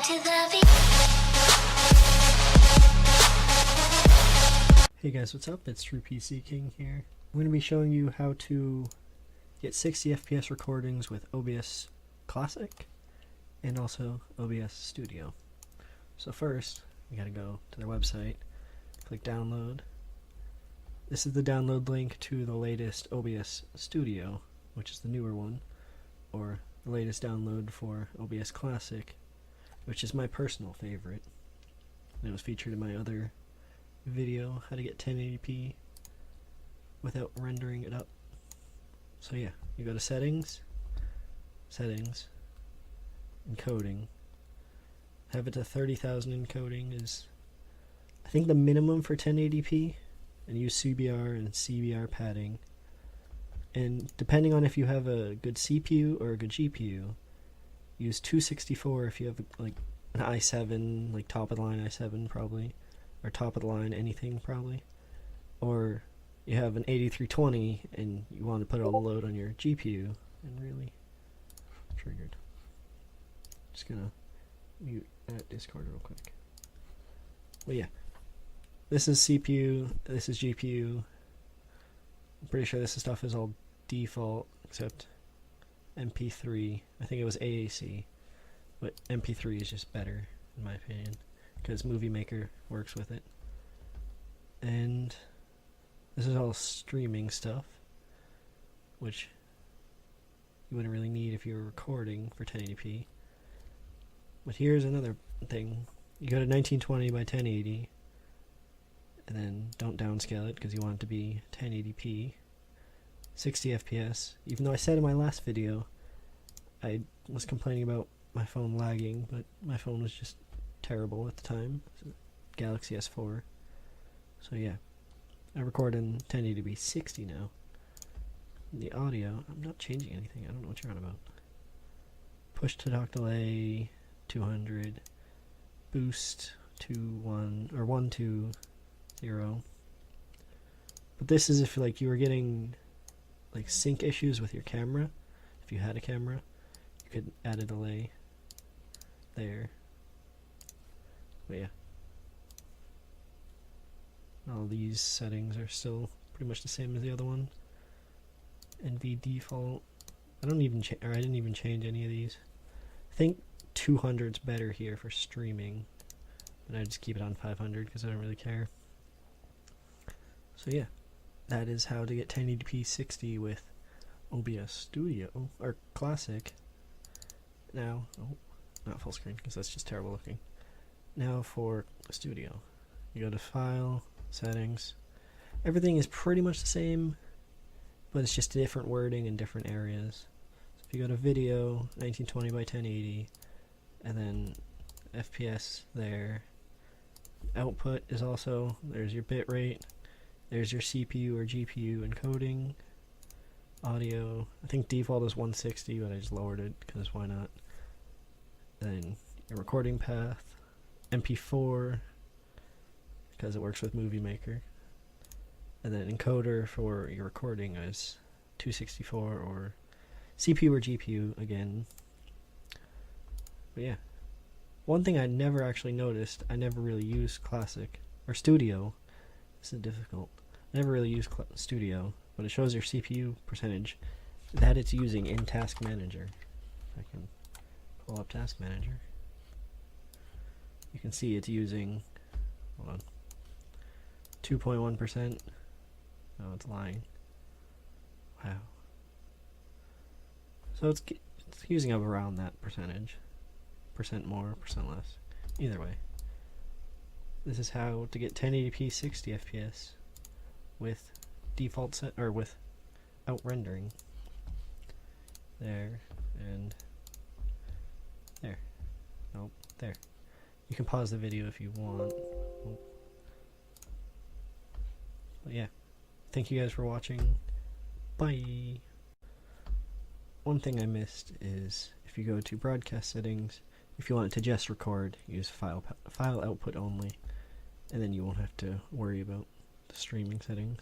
to the Hey guys, what's up? It's True PC King here. I'm going to be showing you how to get 60 FPS recordings with OBS Classic and also OBS Studio. So first, you gotta go to their website, click download. This is the download link to the latest OBS Studio, which is the newer one, or the latest download for OBS Classic, which is my personal favorite. And it was featured in my other video, how to get 1080p without rendering it up. So yeah, you go to settings, encoding, have it to 30,000 encoding is I think the minimum for 1080p, and use CBR and CBR padding. And depending on if you have a good CPU or a good GPU, use 264 if you have like an i7, like top of the line i7 probably, or top of the line anything probably, or you have an 8320 and you want to put it on the load on your GPU. And really triggered. Just gonna mute that Discord real quick. But yeah, this is CPU, this is GPU. I'm pretty sure this stuff is all default except MP3. I think it was AAC, but MP3 is just better in my opinion because Movie Maker works with it. And this is all streaming stuff, which you wouldn't really need if you were recording for 1080p. But here's another thing. You go to 1920 by 1080, and then don't downscale it because you want it to be 1080p, 60 FPS. Even though I said in my last video I was complaining about my phone lagging, but my phone was just terrible at the time. Galaxy S4. So yeah, I record in 1080p 60 now. The audio, I'm not changing anything. I don't know what you're on about. Push to talk delay 200, boost to 120. But this is if like you were getting like sync issues with your camera. If you had a camera, you could add a delay there. But yeah, all these settings are still pretty much the same as the other one. And the default, I didn't even change any of these. I think 200's better here for streaming, but I just keep it on 500 because I don't really care. So yeah, that is how to get 1080p 60 with OBS Studio or Classic. Now, oh, not full screen because that's just terrible looking. Now for Studio, you go to File, Settings. Everything is pretty much the same, but it's just different wording in different areas. So if you go to Video, 1920 by 1080, and then FPS there. Output is also, there's your bit rate, there's your CPU or GPU encoding. Audio, I think default is 160, but I just lowered it because why not. Then your recording path, MP4, because it works with Movie Maker. And then encoder for your recording is 264 or CPU or GPU again. But yeah, one thing I never actually noticed, I never really used Classic or Studio. This is difficult. I never really used Studio, but it shows your CPU percentage that it's using in Task Manager. If I can pull up Task Manager, you can see it's using, hold on, 2.1%. Oh, it's lying. Wow. So it's using up around that percentage. Percent more, percent less. Either way. This is how to get 1080p 60 FPS with default set or without rendering. There and there. Nope, there. You can pause the video if you want. Oh. But yeah. Thank you guys for watching. Bye. One thing I missed is if you go to broadcast settings, if you want it to just record, use file output only, and then you won't have to worry about the streaming settings.